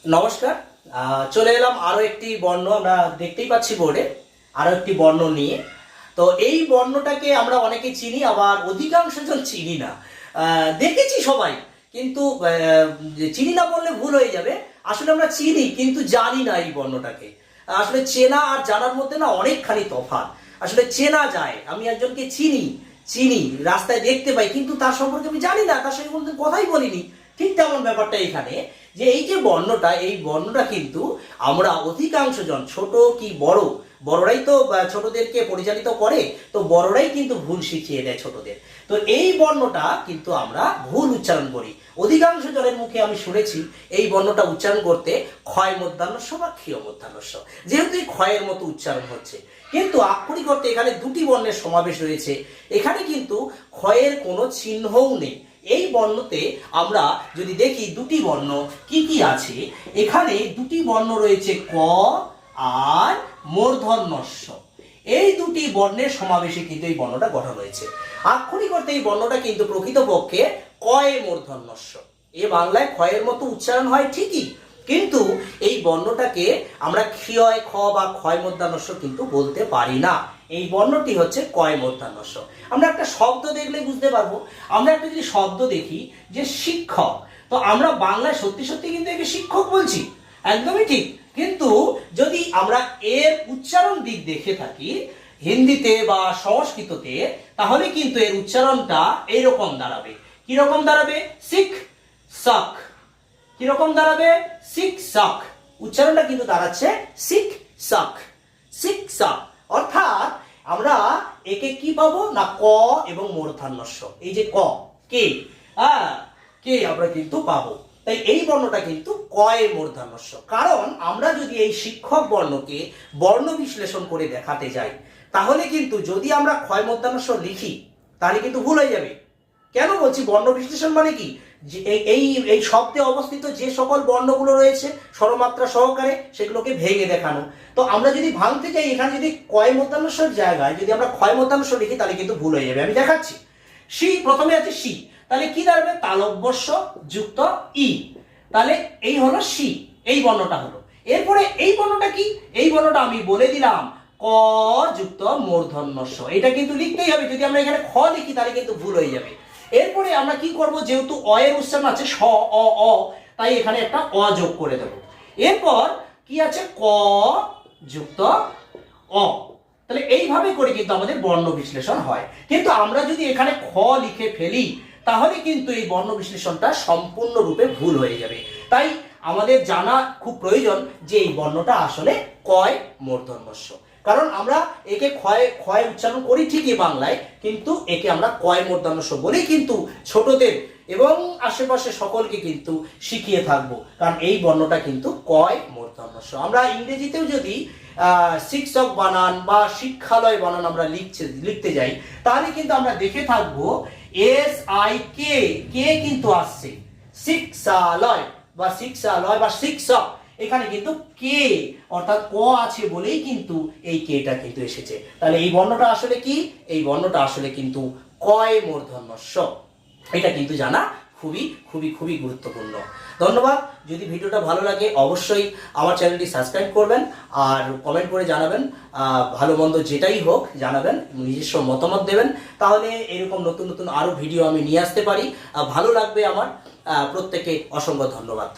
নমস্কার। চলে এলাম আরো একটি বর্ণ, আমরা দেখতেই পাচ্ছি বোর্ডে আরো একটি বর্ণ নিয়ে। তো এই বর্ণটাকে আমরা অনেকে চিনি, আবার অধিকাংশ জন চিনি না। দেখেছি সবাই, কিন্তু চিনি না বললে ভুল হয়ে যাবে। আসলে আমরা চিনি কিন্তু জানি না এই বর্ণটাকে। আসলে চেনা আর জানার মধ্যে না অনেকখানি তফাৎ। আসলে চেনা যায়, আমি একজনকে চিনি চিনি রাস্তায় দেখতে পাই, কিন্তু তার সম্পর্কে আমি জানি না, তার সঙ্গে কোনোদিন কথাই বলিনি। ঠিক তেমন ব্যাপারটা এখানে, যে এই যে বর্ণটা, এই বর্ণটা কিন্তু আমরা অধিকাংশ জন, ছোট কি বড়, বড়রাই তো ছোটদেরকে পরিচালিত করে, তো বড়রাই কিন্তু ভুল শিখিয়ে দেয় ছোটদের। তো এই বর্ণটা কিন্তু আমরা ভুল উচ্চারণ করি। অধিকাংশ জনের মুখে আমি শুনেছি এই বর্ণটা উচ্চারণ করতে ক্ষয় মধ্যাহ্নস্য বা ক্ষীয় মধ্যাহ্নস্য, যেহেতু এই ক্ষয়ের মতো উচ্চারণ হচ্ছে। কিন্তু আক্ষরিক অর্থে এখানে দুটি বর্ণের সমাবেশ রয়েছে, এখানে কিন্তু ক্ষয়ের কোনো চিহ্নও নেই। এই বর্ণতে আমরা যদি দেখি দুটি বর্ণ কি কি আছে, এখানে দুটি বর্ণ রয়েছে ক আর মূর্ধন্যস্য। এই দুটি বর্ণের সমাবেশে কিন্তু এই বর্ণটা গঠন হয়েছে। আক্ষরিক অর্থে এই বর্ণটা কিন্তু প্রকৃতপক্ষে কয়ে মূর্ধন্যস্য। এ বাংলায় ক্ষয়ের মতো উচ্চারণ হয় ঠিকই, কিন্তু এই বর্ণটাকে আমরা ক্ষয় খ বা ক্ষয় মধ্যাহ্নস্য কিন্তু বলতে পারি না। এই বর্ণটি হচ্ছে কয় মধ্যাহ্নস্য। আমরা একটা শব্দ দেখলে বুঝতে পারবো। আমরা একটা যদি শব্দ দেখি যে শিক্ষক, তো আমরা বাংলায় সত্যি সত্যি কিন্তু একে শিক্ষক বলছি, একদমই ঠিক। কিন্তু যদি আমরা এর উচ্চারণ দিক দেখে থাকি হিন্দিতে বা সংস্কৃততে, তাহলে কিন্তু এর উচ্চারণটা এইরকম দাঁড়াবে। কিরকম দাঁড়াবে? শিখ সক। কিরকম দাঁড়াবে? শিখ সক। উচ্চারণটা কিন্তু দাঁড়াচ্ছে শিখ সক, শিখ সক। অর্থাৎ আমরা একে কি পাবো না, ক এবং মূর্ধন্যস্য, এই যে ক কে কে আমরা কিন্তু পাবো। তাই এই বর্ণটা কিন্তু কয়ে মূর্ধন্যস্য। কারণ আমরা যদি এই শিক্ষক বর্ণকে বর্ণ বিশ্লেষণ করে দেখাতে যাই, তাহলে কিন্তু যদি আমরা ক্ষয় মূর্ধন্যস্য লিখি তাহলে কিন্তু ভুল হয়ে যাবে। কেন বলছি বর্ণ বিশ্লেষণ মানে কি, যে এই এই শব্দে অবস্থিত যে সকল বর্ণগুলো রয়েছে স্বরমাত্রা সহকারে, সেগুলোকে ভেঙে দেখানো। তো আমরা যদি ভাঙতে যাই, এখানে যদি কয় মধ্যাহ্নস্যর জায়গায় যদি আমরা ক্ষয় মধ্যাহ্নস্য লিখি তাহলে কিন্তু ভুল হয়ে যাবে। আমি দেখাচ্ছি। সি, প্রথমে আছে সি, তাহলে কি দাঁড়াবে? তালব্যস্য যুক্ত ই, তাহলে এই হলো সি, এই বর্ণটা হলো। এরপরে এই বর্ণটা কি? এই বর্ণটা আমি বলে দিলাম ক যুক্ত মূর্ধন্যস্য। এটা কিন্তু লিখতেই হবে। যদি আমরা এখানে খ লিখি তাহলে কিন্তু ভুল হয়ে যাবে। এরপরে আমরা কি করব, যেহেতু অ এর উচ্চারণ আছে স অ অ, তাই এখানে একটা অ যোগ করে দেব। এরপর কি আছে? ক যুক্ত অ। তাহলে এইভাবে করে কিন্তু আমাদের বর্ণ বিশ্লেষণ হয়। কিন্তু আমরা যদি এখানে খ লিখে ফেলি তাহলে কিন্তু এই বর্ণ বিশ্লেষণটা সম্পূর্ণরূপে ভুল হয়ে যাবে। তাই আমাদের জানা খুব প্রয়োজন যে এই বর্ণটা আসলে কয় মূর্ধন্যস্য। কারণ আমরা একে ক্ষয় ক্ষয় উচ্চারণ করি ঠিকই বাংলায়, কিন্তু একে আমরা কয় মূর্ধন্যস্য বলেই কিন্তু ছোটদের এবং আশেপাশে সকলকে কিন্তু শিখিয়ে থাকবো। কারণ এই বর্ণটা কিন্তু কয় মূর্ধন্যস্য। আমরা ইংরেজিতেও যদি শিক্ষক বানান বা শিক্ষালয় বানান আমরা লিখতে যাই, তাহলে কিন্তু আমরা দেখে থাকবো এস আই কে, কে কিন্তু আসছে, শিক্ষালয় বা শিক্ষালয় বা শিক্ষক, এখানে কিন্তু কে অর্থাৎ ক আছে বলেই কিন্তু এই কেটা কিন্তু এসেছে। তাহলে এই বর্ণটা আসলে কি? এই বর্ণটা আসলে কিন্তু কয় মূর্ধন্যস্য। এটা কিন্তু জানা খুবই খুবই খুবই গুরুত্বপূর্ণ। ধন্যবাদ। যদি ভিডিওটা ভালো লাগে অবশ্যই আমার চ্যানেলটি সাবস্ক্রাইব করবেন আর কমেন্ট করে জানাবেন, ভালো মন্দ যেটাই হোক জানাবেন, নিজস্ব মতামত দেবেন। তাহলে এরকম নতুন নতুন আরো ভিডিও আমি নিয়ে আসতে পারি, ভালো লাগবে আমার। প্রত্যেককে অসংখ্য ধন্যবাদ।